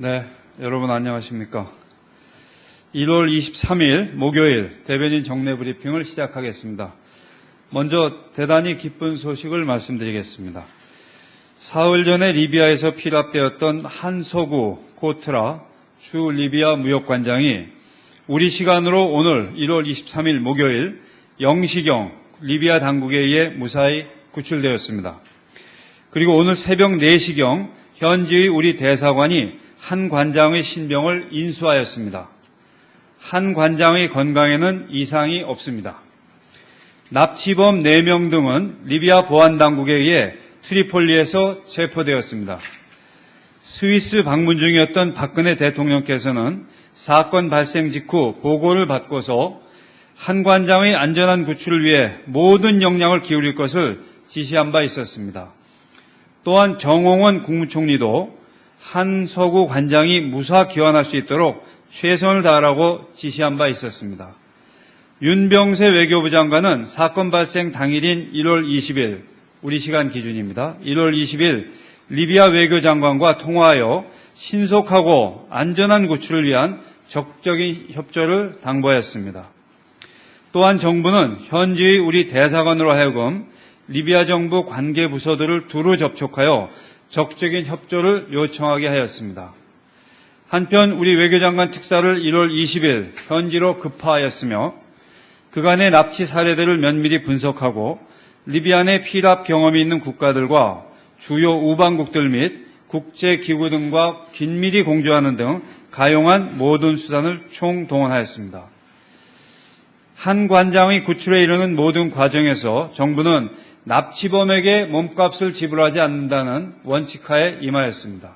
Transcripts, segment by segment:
네, 여러분 안녕하십니까. 1월 23일 목요일 대변인 정례 브리핑을 시작하겠습니다. 먼저 대단히 기쁜 소식을 말씀드리겠습니다. 사흘 전에 리비아에서 피랍되었던 한서구 코트라 주 리비아 무역관장이 우리 시간으로 오늘 1월 23일 목요일 0시경 리비아 당국에 의해 무사히 구출되었습니다. 그리고 오늘 새벽 4시경 현지의 우리 대사관이 한 관장의 신병을 인수하였습니다. 한 관장의 건강에는 이상이 없습니다. 납치범 4명 등은 리비아 보안당국에 의해 트리폴리에서 체포되었습니다. 스위스 방문 중이었던 박근혜 대통령께서는 사건 발생 직후 보고를 받고서 한 관장의 안전한 구출을 위해 모든 역량을 기울일 것을 지시한 바 있었습니다. 또한 정홍원 국무총리도 한서구 관장이 무사 귀환할 수 있도록 최선을 다하라고 지시한 바 있었습니다. 윤병세 외교부 장관은 사건 발생 당일인 1월 20일, 우리 시간 기준입니다. 1월 20일 리비아 외교장관과 통화하여 신속하고 안전한 구출을 위한 적극적인 협조를 당부하였습니다. 또한 정부는 현지의 우리 대사관으로 하여금 리비아 정부 관계 부서들을 두루 접촉하여 적극적인 협조를 요청하게 하였습니다. 한편 우리 외교장관 특사를 1월 20일 현지로 급파하였으며 그간의 납치 사례들을 면밀히 분석하고 리비아 내 피랍 경험이 있는 국가들과 주요 우방국들 및 국제기구 등과 긴밀히 공조하는 등 가용한 모든 수단을 총동원하였습니다. 한 관장의 구출에 이르는 모든 과정에서 정부는 납치범에게 몸값을 지불하지 않는다는 원칙하에 임하였습니다.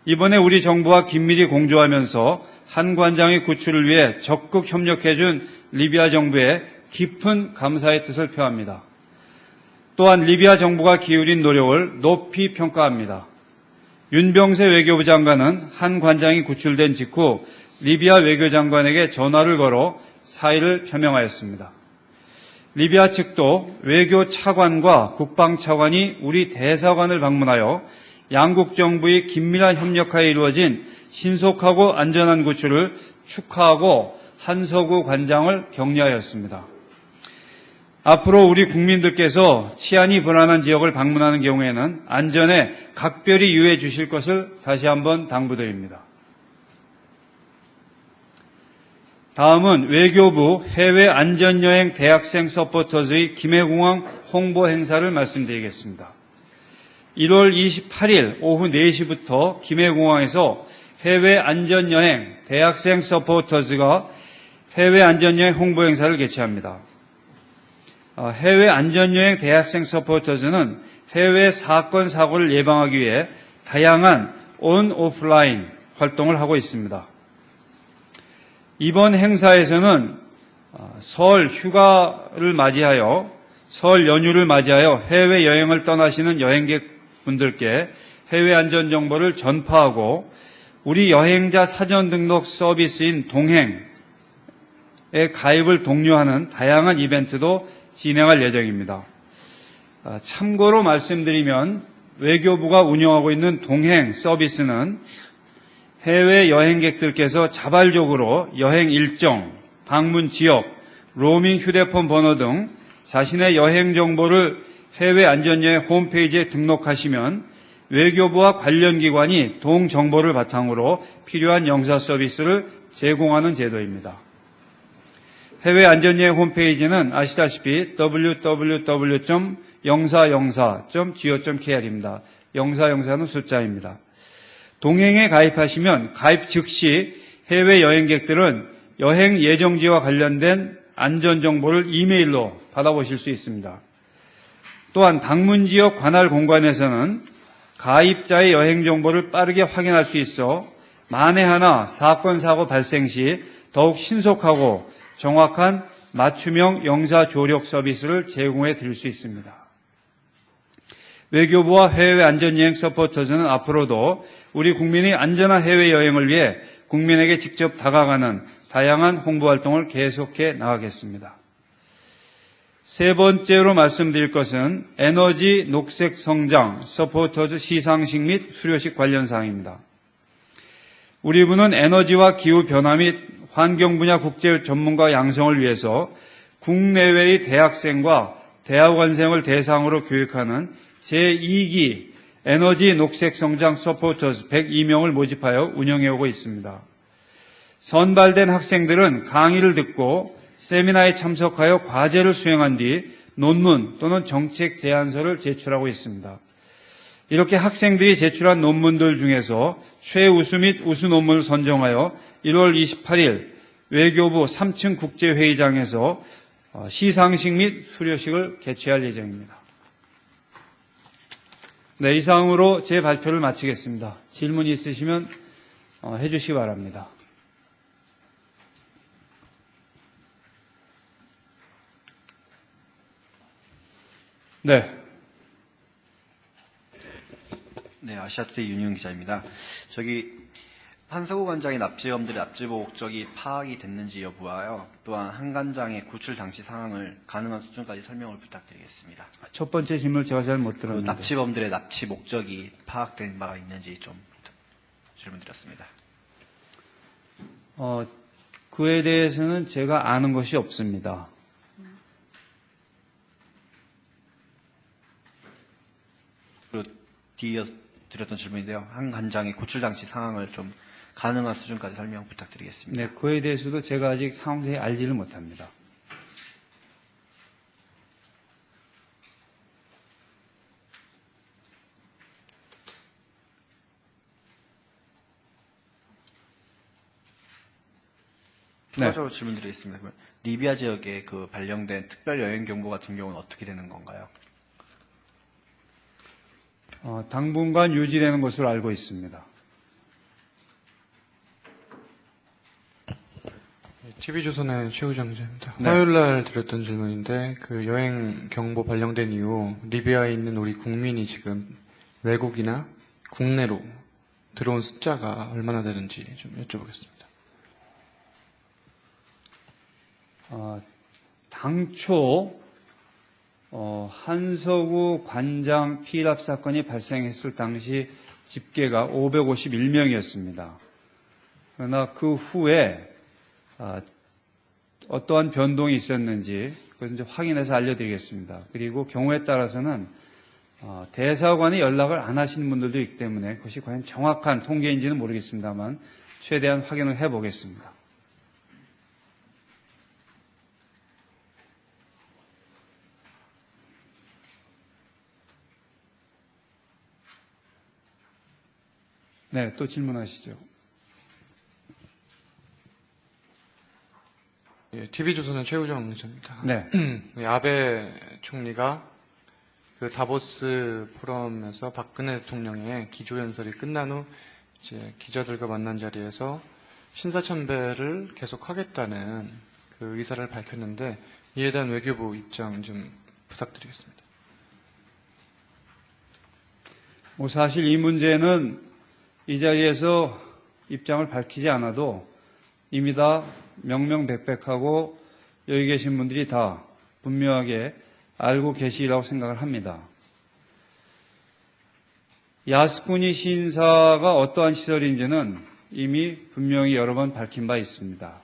이번에 우리 정부와 긴밀히 공조하면서 한 관장의 구출을 위해 적극 협력해준 리비아 정부에 깊은 감사의 뜻을 표합니다. 또한 리비아 정부가 기울인 노력을 높이 평가합니다. 윤병세 외교부 장관은 한 관장이 구출된 직후 리비아 외교장관에게 전화를 걸어 사의를 표명하였습니다. 리비아 측도 외교 차관과 국방 차관이 우리 대사관을 방문하여 양국 정부의 긴밀한 협력하에 이루어진 신속하고 안전한 구출을 축하하고 한서구 관장을 격려하였습니다. 앞으로 우리 국민들께서 치안이 불안한 지역을 방문하는 경우에는 안전에 각별히 유의해 주실 것을 다시 한번 당부드립니다. 다음은 외교부 해외안전여행 대학생 서포터즈의 김해공항 홍보 행사를 말씀드리겠습니다. 1월 28일 오후 4시부터 김해공항에서 해외안전여행 대학생 서포터즈가 해외안전여행 홍보 행사를 개최합니다. 해외안전여행 대학생 서포터즈는 해외 사건, 사고를 예방하기 위해 다양한 온, 오프라인 활동을 하고 있습니다. 이번 행사에서는 설 휴가를 맞이하여 설 연휴를 맞이하여 해외여행을 떠나시는 여행객분들께 해외 안전 정보를 전파하고 우리 여행자 사전 등록 서비스인 동행에 가입을 독려하는 다양한 이벤트도 진행할 예정입니다. 참고로 말씀드리면 외교부가 운영하고 있는 동행 서비스는 해외 여행객들께서 자발적으로 여행 일정, 방문 지역, 로밍 휴대폰 번호 등 자신의 여행 정보를 해외 안전여행 홈페이지에 등록하시면 외교부와 관련 기관이 동 정보를 바탕으로 필요한 영사 서비스를 제공하는 제도입니다. 해외 안전여행 홈페이지는 아시다시피 www.영사영사.go.kr입니다. 영사영사는 숫자입니다. 동행에 가입하시면 가입 즉시 해외 여행객들은 여행 예정지와 관련된 안전정보를 이메일로 받아보실 수 있습니다. 또한 방문지역 관할 공간에서는 가입자의 여행 정보를 빠르게 확인할 수 있어 만에 하나 사건, 사고 발생 시 더욱 신속하고 정확한 맞춤형 영사 조력 서비스를 제공해 드릴 수 있습니다. 외교부와 해외 안전여행 서포터즈는 앞으로도 우리 국민의 안전한 해외여행을 위해 국민에게 직접 다가가는 다양한 홍보활동을 계속해 나가겠습니다. 세 번째로 말씀드릴 것은 에너지 녹색 성장 서포터즈 시상식 및 수료식 관련 사항입니다. 우리 부는 에너지와 기후 변화 및 환경 분야 국제 전문가 양성을 위해서 국내외의 대학생과 대학원생을 대상으로 교육하는 제2기 에너지 녹색 성장 서포터즈 102명을 모집하여 운영해오고 있습니다. 선발된 학생들은 강의를 듣고 세미나에 참석하여 과제를 수행한 뒤 논문 또는 정책 제안서를 제출하고 있습니다. 이렇게 학생들이 제출한 논문들 중에서 최우수 및 우수 논문을 선정하여 1월 28일 외교부 3층 국제회의장에서 시상식 및 수료식을 개최할 예정입니다. 네, 이상으로 제 발표를 마치겠습니다. 질문이 있으시면 해주시기 바랍니다. 네. 네, 아시아투데이 윤희용 기자입니다. 한서구 관장의 납치범들의 납치 목적이 파악이 됐는지 여부와요. 또한 한 관장의 구출 당시 상황을 가능한 수준까지 설명을 부탁드리겠습니다. 첫 번째 질문을 제가 잘 못 들었는데. 납치범들의 납치 목적이 파악된 바가 있는지 좀 질문드렸습니다. 그에 대해서는 제가 아는 것이 없습니다. 그리고 뒤이어 드렸던 질문인데요. 한 관장의 구출 당시 상황을 좀 가능한 수준까지 설명 부탁드리겠습니다. 네, 그에 대해서도 제가 아직 상세히 알지를 못합니다. 추가적으로 질문드리겠습니다. 리비아 지역에 발령된 특별 여행 경보 같은 경우는 어떻게 되는 건가요? 당분간 유지되는 것으로 알고 있습니다. TV조선의 최우정 기자입니다. 네. 화요일 날 드렸던 질문인데 여행 경보 발령된 이후 리비아에 있는 우리 국민이 지금 외국이나 국내로 들어온 숫자가 얼마나 되는지 좀 여쭤보겠습니다. 당초 한서구 관장 피랍 사건이 발생했을 당시 집계가 551명이었습니다. 그러나 그 후에 어떠한 변동이 있었는지 그것은 이제 확인해서 알려드리겠습니다. 그리고 경우에 따라서는 대사관에 연락을 안 하시는 분들도 있기 때문에 그것이 과연 정확한 통계인지는 모르겠습니다만 최대한 확인을 해보겠습니다. 네, 또 질문하시죠. TV조선의 최우정 기자입니다. 네. 아베 총리가 다보스 포럼에서 박근혜 대통령의 기조연설이 끝난 후 이제 기자들과 만난 자리에서 신사참배를 계속하겠다는 그 의사를 밝혔는데 이에 대한 외교부 입장 좀 부탁드리겠습니다. 사실 이 문제는 이 자리에서 입장을 밝히지 않아도 이미 다 명명백백하고 여기 계신 분들이 다 분명하게 알고 계시리라고 생각을 합니다. 야스쿠니 신사가 어떠한 시설인지는 이미 분명히 여러 번 밝힌 바 있습니다.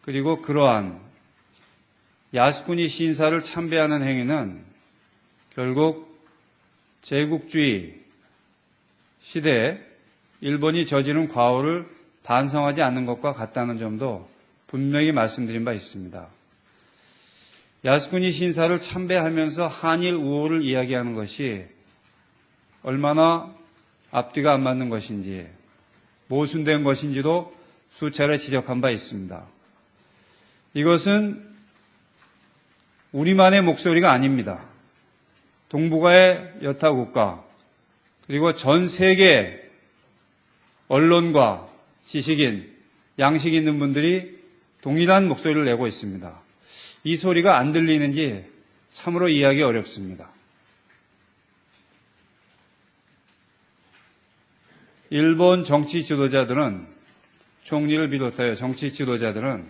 그리고 그러한 야스쿠니 신사를 참배하는 행위는 결국 제국주의 시대에 일본이 저지른 과오를 반성하지 않는 것과 같다는 점도 분명히 말씀드린 바 있습니다. 야스쿠니 신사를 참배하면서 한일 우호를 이야기하는 것이 얼마나 앞뒤가 안 맞는 것인지 모순된 것인지도 수차례 지적한 바 있습니다. 이것은 우리만의 목소리가 아닙니다. 동북아의 여타 국가 그리고 전 세계 언론과 지식인, 양식 있는 분들이 동일한 목소리를 내고 있습니다. 이 소리가 안 들리는지 참으로 이해하기 어렵습니다. 일본 정치 지도자들은, 총리를 비롯하여 정치 지도자들은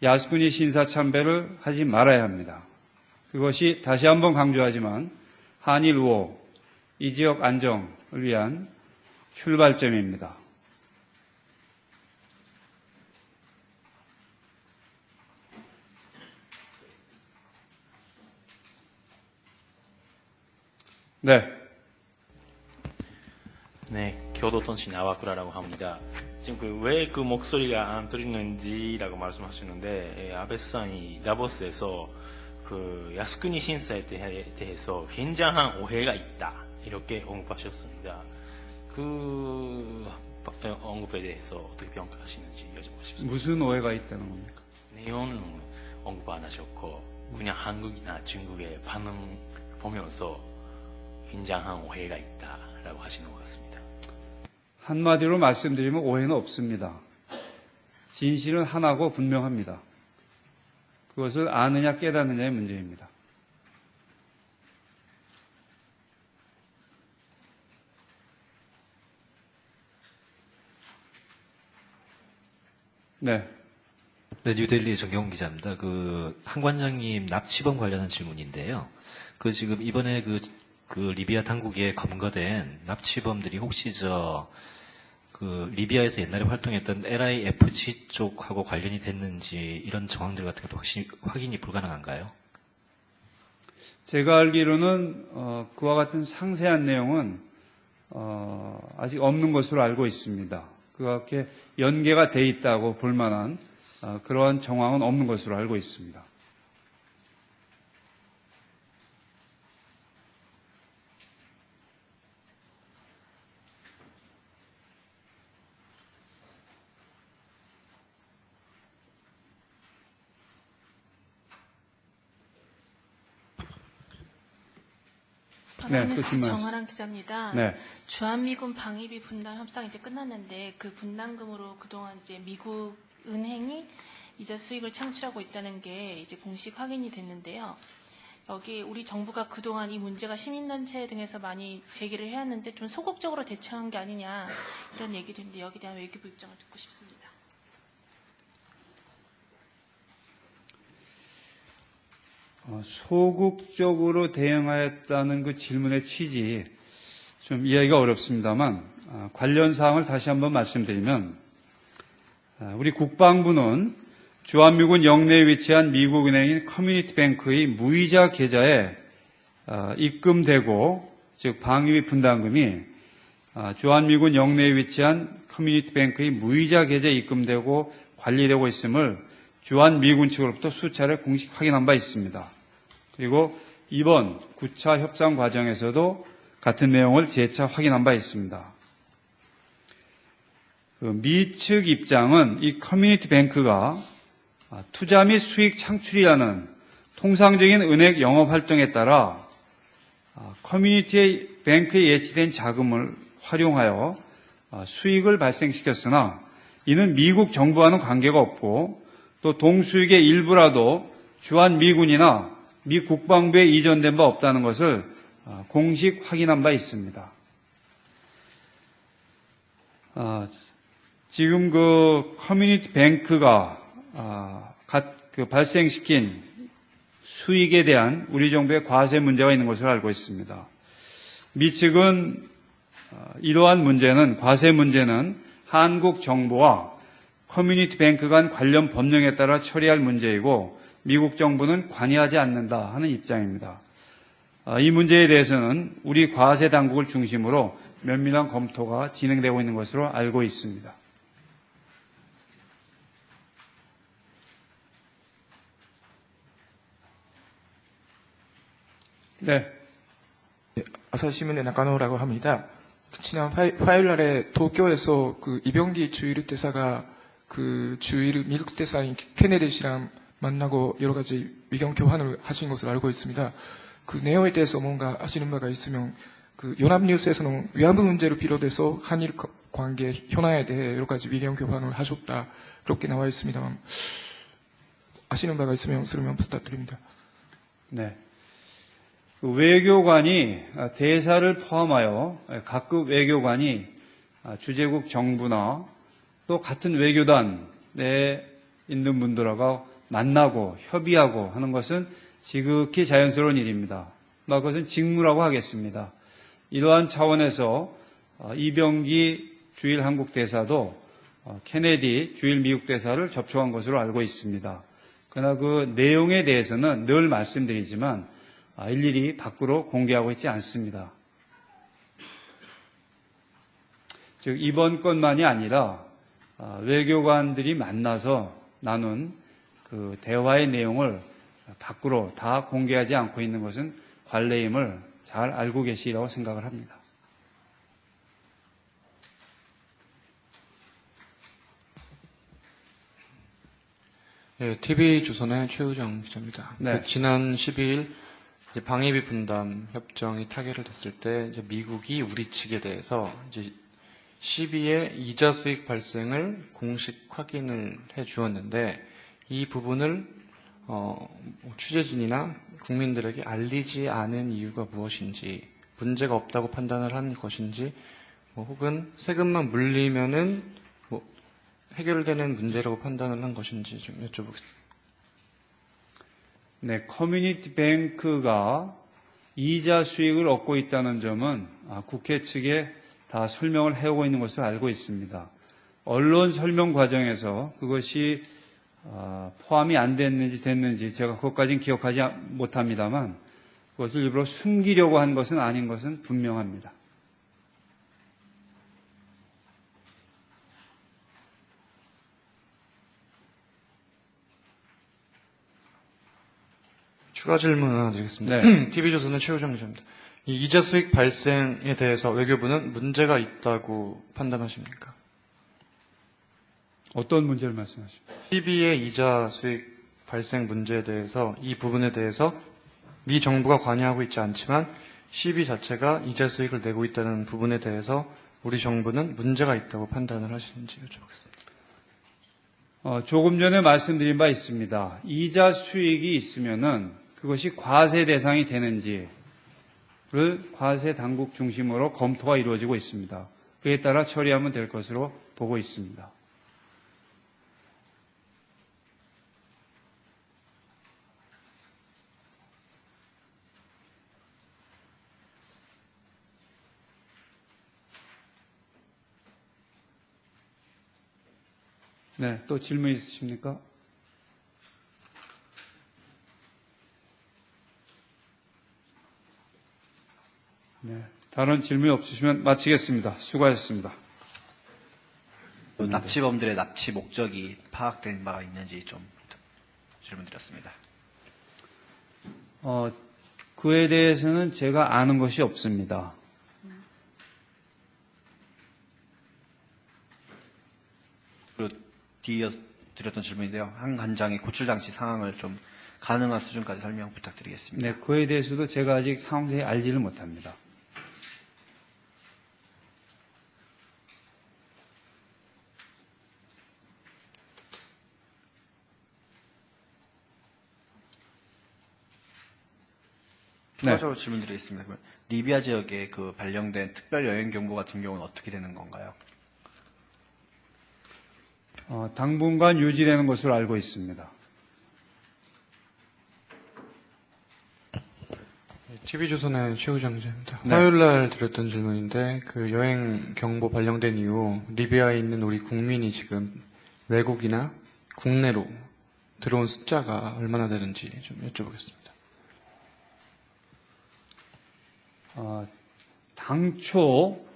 야스쿠니 신사 참배를 하지 말아야 합니다. 그것이 다시 한번 강조하지만 한일 우호, 이 지역 안정을 위한 출발점입니다. 네. 네, 교도통신 아와쿠라라고 합니다. 지금 왜 그 목소리가 안 들리는지라고 말씀하시는데, 아베 수상이 다보스에서 그 야스쿠니 신사에 대해서 굉장한 오해가 있다 이렇게 언급하셨습니다. 그 언급에 대해서 어떻게 평가하시는지 여쭤보고 싶습니다. 무슨 오해가 있다는 겁니까? 내용은 언급 안 하셨고 그냥 한국이나 중국의 반응 보면서 굉장한 오해가 있다라고 하시는 것 같습니다. 한마디로 말씀드리면 오해는 없습니다. 진실은 하나고 분명합니다. 그것을 아느냐 깨닫느냐의 문제입니다. 네. 네, 뉴델리 정경 기자입니다. 한 관장님 납치범 관련한 질문인데요. 지금 이번에 리비아 당국에 검거된 납치범들이 혹시 리비아에서 옛날에 활동했던 LIFG 쪽하고 관련이 됐는지 이런 정황들 같은 것도 혹시 확인이 불가능한가요? 제가 알기로는 그와 같은 상세한 내용은 아직 없는 것으로 알고 있습니다. 그렇게 연계가 돼 있다고 볼 만한 그러한 정황은 없는 것으로 알고 있습니다. 네, 또 뉴스 질문. 정아랑 기자입니다. 네. 주한미군 방위비 분담 협상이 이제 끝났는데 그 분담금으로 그동안 이제 미국 은행이 이자 수익을 창출하고 있다는 게 이제 공식 확인이 됐는데요. 여기 우리 정부가 그동안 이 문제가 시민단체 등에서 많이 제기를 해왔는데 좀 소극적으로 대처한 게 아니냐 이런 얘기도 있는데 여기에 대한 외교부 입장을 듣고 싶습니다. 소극적으로 대응하였다는 그 질문의 취지 좀 이해하기가 어렵습니다만 관련 사항을 다시 한번 말씀드리면 우리 국방부는 주한미군 영내에 위치한 미국은행인 커뮤니티뱅크의 무이자 계좌에 입금되고 즉 방위비 분담금이 주한미군 영내에 위치한 커뮤니티뱅크의 무이자 계좌에 입금되고 관리되고 있음을 주한미군 측으로부터 수차례 공식 확인한 바 있습니다. 그리고 이번 9차 협상 과정에서도 같은 내용을 재차 확인한 바 있습니다. 미 측 입장은 이 커뮤니티 뱅크가 투자 및 수익 창출이라는 통상적인 은행 영업 활동에 따라 커뮤니티 뱅크에 예치된 자금을 활용하여 수익을 발생시켰으나 이는 미국 정부와는 관계가 없고 또 동수익의 일부라도 주한미군이나 미 국방부에 이전된 바 없다는 것을 공식 확인한 바 있습니다. 지금 그 커뮤니티 뱅크가 발생시킨 수익에 대한 우리 정부의 과세 문제가 있는 것으로 알고 있습니다. 미 측은 이러한 문제는 과세 문제는 한국 정부와 커뮤니티 뱅크 간 관련 법령에 따라 처리할 문제이고 미국 정부는 관여하지 않는다 하는 입장입니다. 이 문제에 대해서는 우리 과세 당국을 중심으로 면밀한 검토가 진행되고 있는 것으로 알고 있습니다. 네. 아사히신문의 나카노라고 합니다. 지난 화요일 날에 도쿄에서 이병기 주일 대사가 미국 대사인 케네디 씨랑 만나고 여러 가지 의견 교환을 하신 것을 알고 있습니다. 그 내용에 대해서 뭔가 아시는 바가 있으면 연합뉴스에서는 위안부 문제를 비롯해서 한일 관계 현안에 대해 여러 가지 의견 교환을 하셨다 그렇게 나와 있습니다만 아시는 바가 있으면 설명 부탁드립니다. 네. 외교관이 대사를 포함하여 각급 외교관이 주재국 정부나 또 같은 외교단에 있는 분들하고 만나고 협의하고 하는 것은 지극히 자연스러운 일입니다. 그것은 직무라고 하겠습니다. 이러한 차원에서 이병기 주일 한국 대사도 케네디 주일 미국 대사를 접촉한 것으로 알고 있습니다. 그러나 그 내용에 대해서는 늘 말씀드리지만 일일이 밖으로 공개하고 있지 않습니다. 즉 이번 건만이 아니라 외교관들이 만나서 나눈 그 대화의 내용을 밖으로 다 공개하지 않고 있는 것은 관례임을 잘 알고 계시리라고 생각을 합니다. 예, TV조선의 최우정 기자입니다. 네. 지난 12일 이제 방위비 분담 협정이 타결을 됐을 때 이제 미국이 우리 측에 대해서 이제 12의 이자 수익 발생을 공식 확인을 해 주었는데 이 부분을 취재진이나 국민들에게 알리지 않은 이유가 무엇인지, 문제가 없다고 판단을 한 것인지, 혹은 세금만 물리면은 해결되는 문제라고 판단을 한 것인지 좀 여쭤보겠습니다. 네, 커뮤니티 뱅크가 이자 수익을 얻고 있다는 점은 국회 측에 다 설명을 해오고 있는 것으로 알고 있습니다. 언론 설명 과정에서 그것이 포함이 안 됐는지 제가 그것까지는 기억하지 못합니다만 그것을 일부러 숨기려고 한 것은 아닌 것은 분명합니다. 추가 질문 하나 드리겠습니다. 네. TV조선의 최우정 기자입니다. 이 이자 수익 발생에 대해서 외교부는 문제가 있다고 판단하십니까? 어떤 문제를 말씀하십니까? 12의 이자 수익 발생 문제에 대해서 이 부분에 대해서 미 정부가 관여하고 있지 않지만 12 자체가 이자 수익을 내고 있다는 부분에 대해서 우리 정부는 문제가 있다고 판단을 하시는지 여쭤보겠습니다. 조금 전에 말씀드린 바 있습니다. 이자 수익이 있으면은 그것이 과세 대상이 되는지를 과세 당국 중심으로 검토가 이루어지고 있습니다. 그에 따라 처리하면 될 것으로 보고 있습니다. 네, 또 질문 있으십니까? 네, 다른 질문이 없으시면 마치겠습니다. 수고하셨습니다. 납치범들의 납치 목적이 파악된 바가 있는지 좀 질문드렸습니다. 그에 대해서는 제가 아는 것이 없습니다. 그리고 뒤이어 드렸던 질문인데요. 한 관장의 구출 당시 상황을 좀 가능한 수준까지 설명 부탁드리겠습니다. 네, 그에 대해서도 제가 아직 상세히 알지를 못합니다. 추가적으로 질문드리겠습니다. 그러면 리비아 지역에 그 발령된 특별 여행 경보 같은 경우는 어떻게 되는 건가요? 당분간 유지되는 것으로 알고 있습니다. TV조선의 최우정 기자입니다. 네. 화요일 날 드렸던 질문인데 그 여행 경보 발령된 이후 리비아에 있는 우리 국민이 지금 외국이나 국내로 들어온 숫자가 얼마나 되는지 좀 여쭤보겠습니다. 당초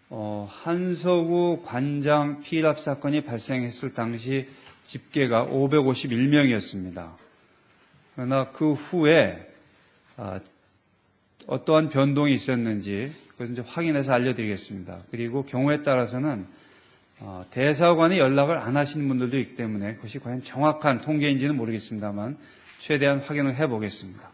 한석우 관장 피랍 사건이 발생했을 당시 집계가 551명이었습니다. 그러나 그 후에 어떠한 변동이 있었는지 그것은 이제 확인해서 알려드리겠습니다. 그리고 경우에 따라서는 대사관에 연락을 안 하시는 분들도 있기 때문에 그것이 과연 정확한 통계인지는 모르겠습니다만 최대한 확인을 해보겠습니다.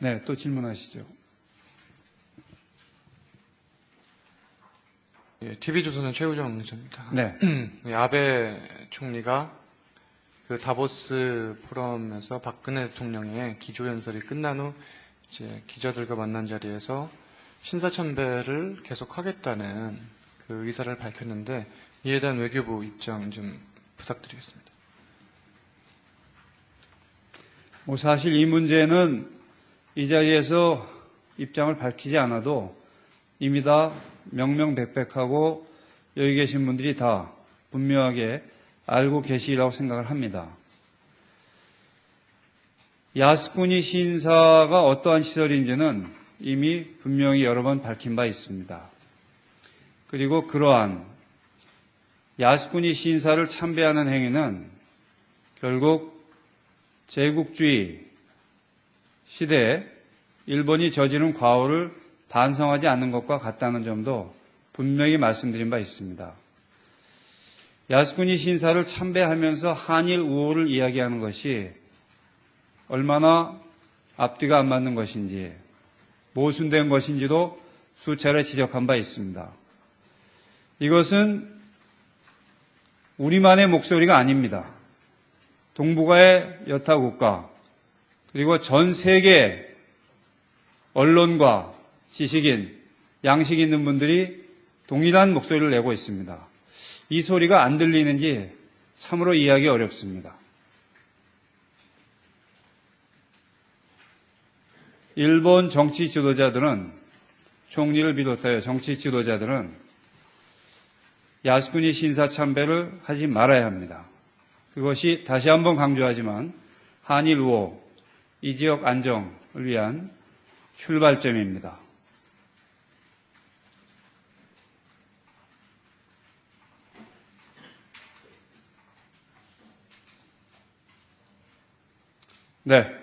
네, 또 질문하시죠. 예, TV조선의 최우정 기자입니다. 네. 아베 총리가 그 다보스 포럼에서 박근혜 대통령의 기조연설이 끝난 후 이제 기자들과 만난 자리에서 신사참배를 계속하겠다는 그 의사를 밝혔는데 이에 대한 외교부 입장 좀 부탁드리겠습니다. 사실 이 문제는 이 자리에서 입장을 밝히지 않아도 이미 다 명명백백하고 여기 계신 분들이 다 분명하게 알고 계시리라고 생각을 합니다. 야스쿠니 신사가 어떠한 시설인지는 이미 분명히 여러 번 밝힌 바 있습니다. 그리고 그러한 야스쿠니 신사를 참배하는 행위는 결국 제국주의 시대에 일본이 저지른 과오를 반성하지 않는 것과 같다는 점도 분명히 말씀드린 바 있습니다. 야스쿠니 신사를 참배하면서 한일 우호를 이야기하는 것이 얼마나 앞뒤가 안 맞는 것인지, 모순된 것인지도 수차례 지적한 바 있습니다. 이것은 우리만의 목소리가 아닙니다. 동북아의 여타 국가, 그리고 전 세계 언론과 지식인, 양식 있는 분들이 동일한 목소리를 내고 있습니다. 이 소리가 안 들리는지 참으로 이해하기 어렵습니다. 일본 정치 지도자들은, 총리를 비롯하여 정치 지도자들은 야스쿠니 신사 참배를 하지 말아야 합니다. 그것이 다시 한번 강조하지만 한일 우호, 이 지역 안정을 위한 출발점입니다. 네.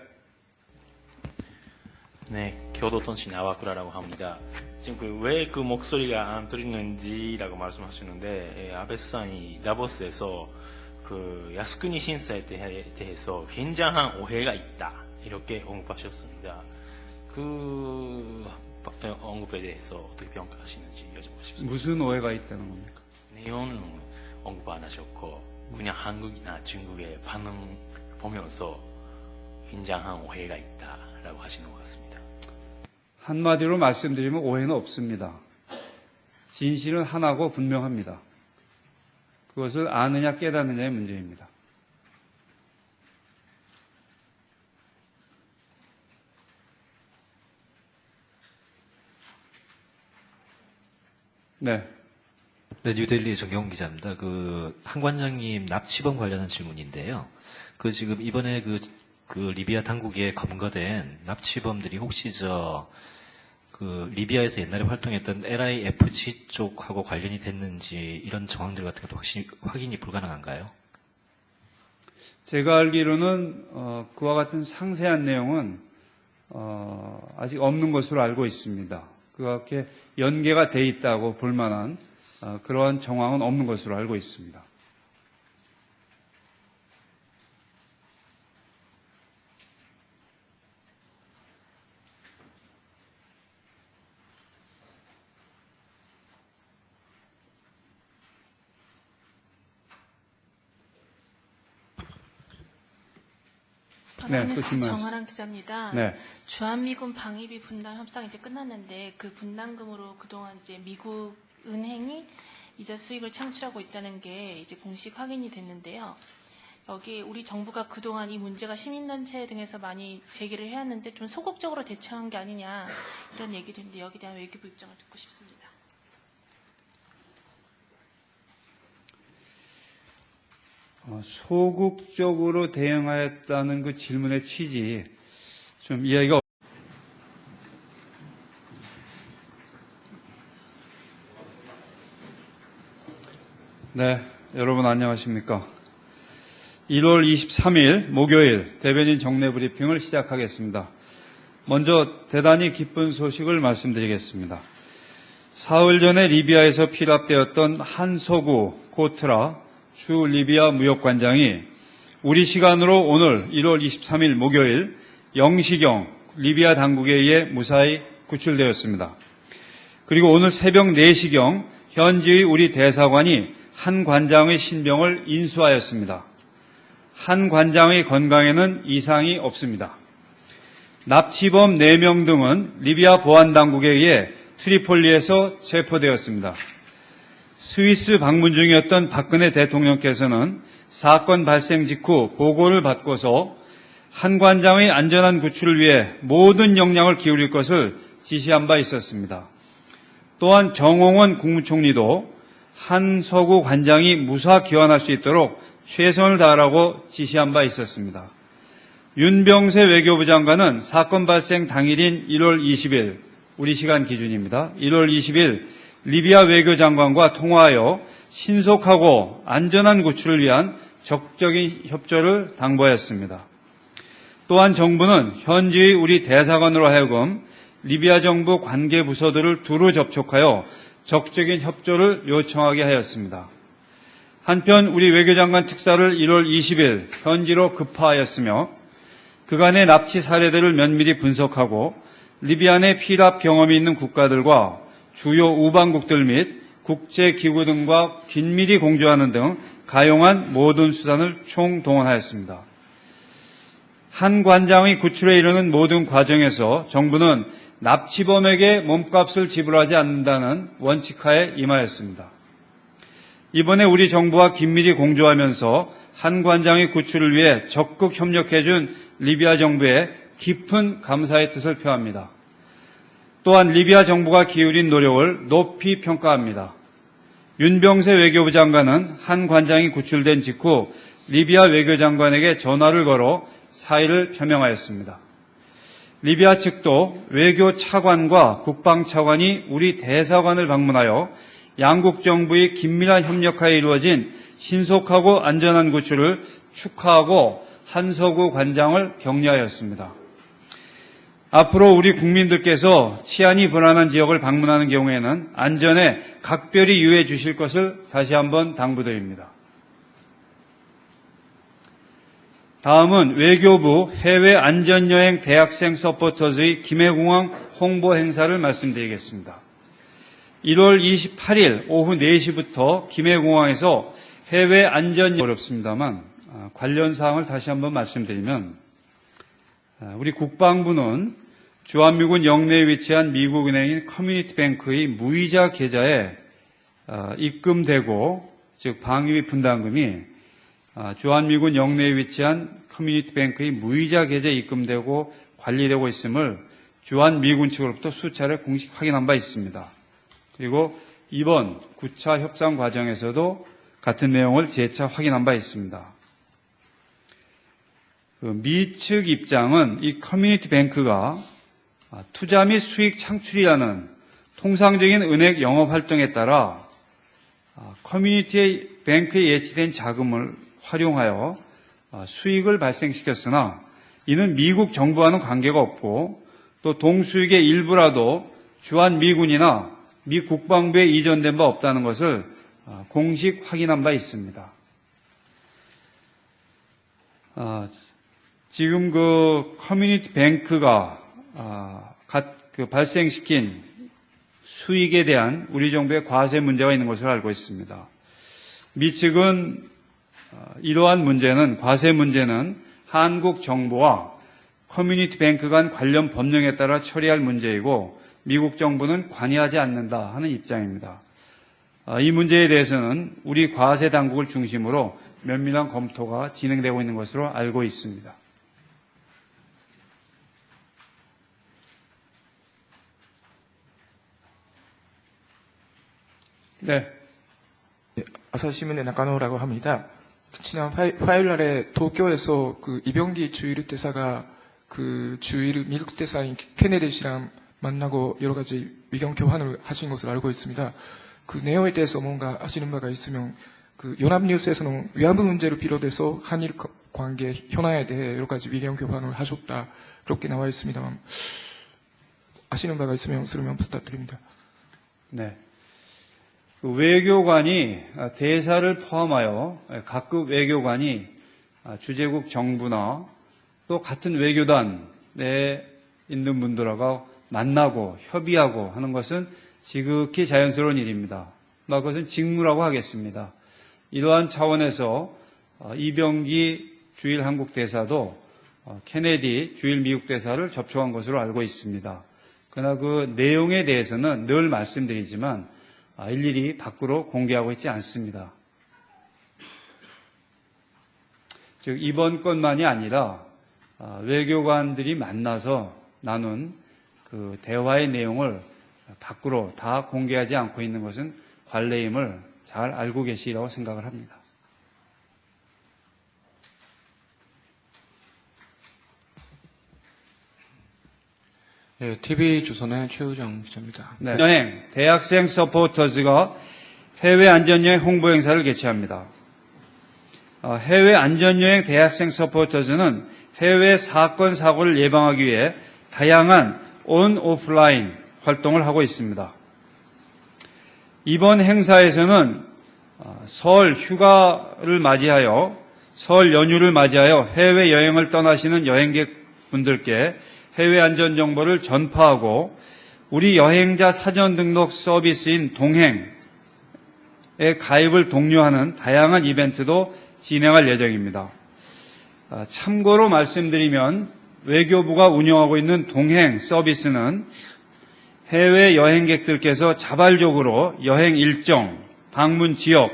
네, 교도통신 아와쿠라라고 합니다. 지금 왜 그 목소리가 안 들리는지라고 말씀하시는데, 아베 수상이 다보스에서 그 야스쿠니 신사에 대해서 굉장한 오해가 있다, 이렇게 언급하셨습니다. 그 언급에 대해서 어떻게 평가하시는지 여쭤보고 싶습니다. 무슨 오해가 있다는 겁니까? 내용은 언급 안 하셨고 그냥 한국이나 중국의 반응 보면서 굉장한 오해가 있다라고 하시는 것 같습니다. 한마디로 말씀드리면 오해는 없습니다. 진실은 하나고 분명합니다. 그것을 아느냐 깨닫느냐의 문제입니다. 네. 네, 뉴델리 정경 기자입니다. 한 관장님 납치범 관련한 질문인데요. 지금 이번에 리비아 당국에 검거된 납치범들이 혹시 리비아에서 옛날에 활동했던 LIFG 쪽하고 관련이 됐는지 이런 정황들 같은 것도 확인이 불가능한가요? 제가 알기로는 그와 같은 상세한 내용은 아직 없는 것으로 알고 있습니다. 그렇게 연계가 돼 있다고 볼 만한 그러한 정황은 없는 것으로 알고 있습니다. 네, 또 뉴스 질문. 정아랑 기자입니다. 네. 주한미군 방위비 분담 협상이 이제 끝났는데 그 분담금으로 그동안 이제 미국 은행이 이자 수익을 창출하고 있다는 게 이제 공식 확인이 됐는데요. 여기 우리 정부가 그동안 이 문제가 시민단체 등에서 많이 제기를 해왔는데 좀 소극적으로 대처한 게 아니냐 이런 얘기도 있는데 여기에 대한 외교부 입장을 듣고 싶습니다. 소극적으로 대응하였다는 그 질문의 취지 좀 이해하기가 네, 여러분 안녕하십니까? 1월 23일 목요일 대변인 정례 브리핑을 시작하겠습니다. 먼저 대단히 기쁜 소식을 말씀드리겠습니다. 사흘 전에 리비아에서 피랍되었던 한서구 코트라 주 리비아 무역관장이 우리 시간으로 오늘 1월 23일 목요일 0시경 리비아 당국에 의해 무사히 구출되었습니다. 그리고 오늘 새벽 4시경 현지의 우리 대사관이 한 관장의 신병을 인수하였습니다. 한 관장의 건강에는 이상이 없습니다. 납치범 4명 등은 리비아 보안당국에 의해 트리폴리에서 체포되었습니다. 스위스 방문 중이었던 박근혜 대통령께서는 사건 발생 직후 보고를 받고서 한 관장의 안전한 구출을 위해 모든 역량을 기울일 것을 지시한 바 있었습니다. 또한 정홍원 국무총리도 한서구 관장이 무사 귀환할 수 있도록 최선을 다하라고 지시한 바 있었습니다. 윤병세 외교부 장관은 사건 발생 당일인 1월 20일, 우리 시간 기준입니다. 1월 20일 리비아 외교장관과 통화하여 신속하고 안전한 구출을 위한 적극적인 협조를 당부하였습니다. 또한 정부는 현지의 우리 대사관으로 하여금 리비아 정부 관계 부서들을 두루 접촉하여 적극적인 협조를 요청하게 하였습니다. 한편 우리 외교장관 특사를 1월 20일 현지로 급파하였으며 그간의 납치 사례들을 면밀히 분석하고 리비아 내 피랍 경험이 있는 국가들과 주요 우방국들 및 국제기구 등과 긴밀히 공조하는 등 가용한 모든 수단을 총동원하였습니다. 한 관장의 구출에 이르는 모든 과정에서 정부는 납치범에게 몸값을 지불하지 않는다는 원칙하에 임하였습니다. 이번에 우리 정부와 긴밀히 공조하면서 한 관장의 구출을 위해 적극 협력해준 리비아 정부에 깊은 감사의 뜻을 표합니다. 또한 리비아 정부가 기울인 노력을 높이 평가합니다. 윤병세 외교부 장관은 한 관장이 구출된 직후 리비아 외교장관에게 전화를 걸어 사의를 표명하였습니다. 리비아 측도 외교 차관과 국방 차관이 우리 대사관을 방문하여 양국 정부의 긴밀한 협력하에 이루어진 신속하고 안전한 구출을 축하하고 한서구 관장을 격려하였습니다. 앞으로 우리 국민들께서 치안이 불안한 지역을 방문하는 경우에는 안전에 각별히 유의해 주실 것을 다시 한번 당부드립니다. 다음은 외교부 해외 안전여행 대학생 서포터즈의 김해공항 홍보 행사를 말씀드리겠습니다. 1월 28일 오후 4시부터 김해공항에서 해외 안전 어렵습니다만 관련 사항을 다시 한번 말씀드리면 우리 국방부는 주한미군 영내에 위치한 미국 은행인 커뮤니티뱅크의 무이자 계좌에 입금되고 즉 방위비 분담금이 주한미군 영내에 위치한 커뮤니티뱅크의 무이자 계좌에 입금되고 관리되고 있음을 주한미군 측으로부터 수차례 공식 확인한 바 있습니다. 그리고 이번 9차 협상 과정에서도 같은 내용을 재차 확인한 바 있습니다. 미 측 입장은 이 커뮤니티뱅크가 투자 및 수익 창출이라는 통상적인 은행 영업 활동에 따라 커뮤니티 뱅크에 예치된 자금을 활용하여 수익을 발생시켰으나 이는 미국 정부와는 관계가 없고 또 동수익의 일부라도 주한미군이나 미 국방부에 이전된 바 없다는 것을 공식 확인한 바 있습니다. 지금 그 커뮤니티 뱅크가 발생시킨 수익에 대한 우리 정부의 과세 문제가 있는 것으로 알고 있습니다. 미 측은 이러한 문제는 과세 문제는 한국 정부와 커뮤니티 뱅크 간 관련 법령에 따라 처리할 문제이고 미국 정부는 관여하지 않는다 하는 입장입니다. 이 문제에 대해서는 우리 과세 당국을 중심으로 면밀한 검토가 진행되고 있는 것으로 알고 있습니다. 네. 아사히신문의 나카노라고 합니다. 지난 화요일 날에 도쿄에서 그 이병기 주일 대사가 그 주일 미국 대사인 케네디 씨랑 만나고 여러 가지 의견 교환을 하신 것을 알고 있습니다. 그 내용에 대해서 뭔가 아시는 바가 있으면 그 연합뉴스에서는 위안부 문제를 비롯해서 한일 관계 현안에 대해 여러 가지 의견 교환을 하셨다 그렇게 나와 있습니다만 아시는 바가 있으면 설명 부탁드립니다. 네. 그 외교관이 대사를 포함하여 각급 외교관이 주재국 정부나 또 같은 외교단에 있는 분들하고 만나고 협의하고 하는 것은 지극히 자연스러운 일입니다. 그것은 직무라고 하겠습니다. 이러한 차원에서 이병기 주일 한국 대사도 케네디 주일 미국 대사를 접촉한 것으로 알고 있습니다. 그러나 그 내용에 대해서는 늘 말씀드리지만 일일이 밖으로 공개하고 있지 않습니다. 즉 이번 건만이 아니라 외교관들이 만나서 나눈 그 대화의 내용을 밖으로 다 공개하지 않고 있는 것은 관례임을 잘 알고 계시리라고 생각을 합니다. 예, TV조선의 최우정 기자입니다. 네. 여행, 대학생 서포터즈가 해외 안전여행 홍보 행사를 개최합니다. 해외 안전여행 대학생 서포터즈는 해외 사건, 사고를 예방하기 위해 다양한 온, 오프라인 활동을 하고 있습니다. 이번 행사에서는 설 휴가를 맞이하여 설 연휴를 맞이하여 해외여행을 떠나시는 여행객분들께 해외 안전 정보를 전파하고 우리 여행자 사전 등록 서비스인 동행에 가입을 독려하는 다양한 이벤트도 진행할 예정입니다. 참고로 말씀드리면 외교부가 운영하고 있는 동행 서비스는 해외 여행객들께서 자발적으로 여행 일정, 방문 지역,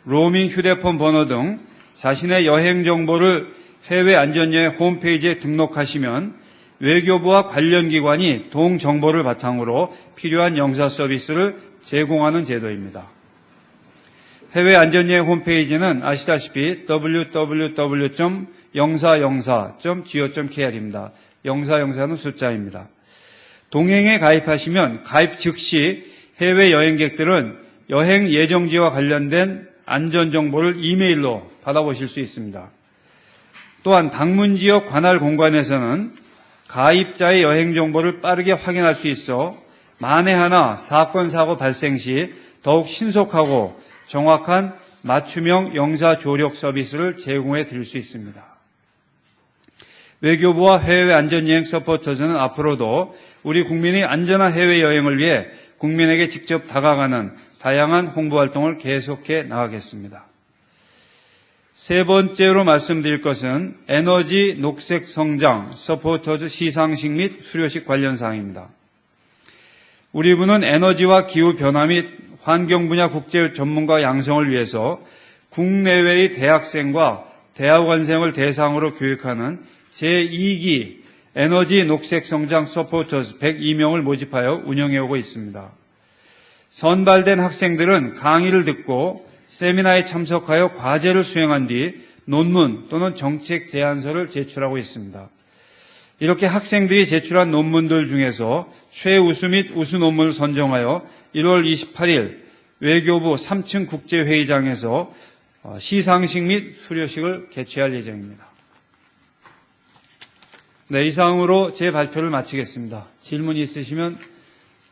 로밍 휴대폰 번호 등 자신의 여행 정보를 해외 안전여행 홈페이지에 등록하시면 외교부와 관련 기관이 동 정보를 바탕으로 필요한 영사 서비스를 제공하는 제도입니다. 해외 안전여행 홈페이지는 아시다시피 www.영사영사.go.kr입니다. 영사영사는 숫자입니다. 동행에 가입하시면 가입 즉시 해외 여행객들은 여행 예정지와 관련된 안전정보를 이메일로 받아보실 수 있습니다. 또한 방문지역 관할 공간에서는 가입자의 여행 정보를 빠르게 확인할 수 있어 만에 하나 사건, 사고 발생 시 더욱 신속하고 정확한 맞춤형 영사 조력 서비스를 제공해 드릴 수 있습니다. 외교부와 해외 안전여행 서포터즈는 앞으로도 우리 국민이 안전한 해외여행을 위해 국민에게 직접 다가가는 다양한 홍보활동을 계속해 나가겠습니다. 세 번째로 말씀드릴 것은 에너지 녹색 성장 서포터즈 시상식 및 수료식 관련 사항입니다. 우리 부는 에너지와 기후변화 및 환경 분야 국제 전문가 양성을 위해서 국내외의 대학생과 대학원생을 대상으로 교육하는 제2기 에너지 녹색 성장 서포터즈 102명을 모집하여 운영해오고 있습니다. 선발된 학생들은 강의를 듣고 세미나에 참석하여 과제를 수행한 뒤 논문 또는 정책 제안서를 제출하고 있습니다. 이렇게 학생들이 제출한 논문들 중에서 최우수 및 우수 논문을 선정하여 1월 28일 외교부 3층 국제회의장에서 시상식 및 수료식을 개최할 예정입니다. 네, 이상으로 제 발표를 마치겠습니다. 질문 있으시면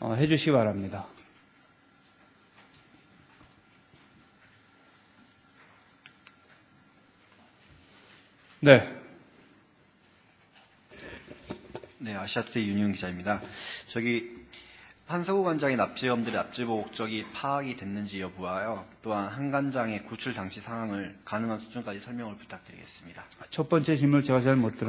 해주시기 바랍니다. 네. 네, 아시아투데이 윤용 기자입니다. 한서구 관장의 납치범들의 납치보 목적이 파악이 됐는지 여부와요. 또한 한 관장의 구출 당시 상황을 가능한 수준까지 설명을 부탁드리겠습니다. 첫 번째 질문을 제가 잘 못 들었습니다.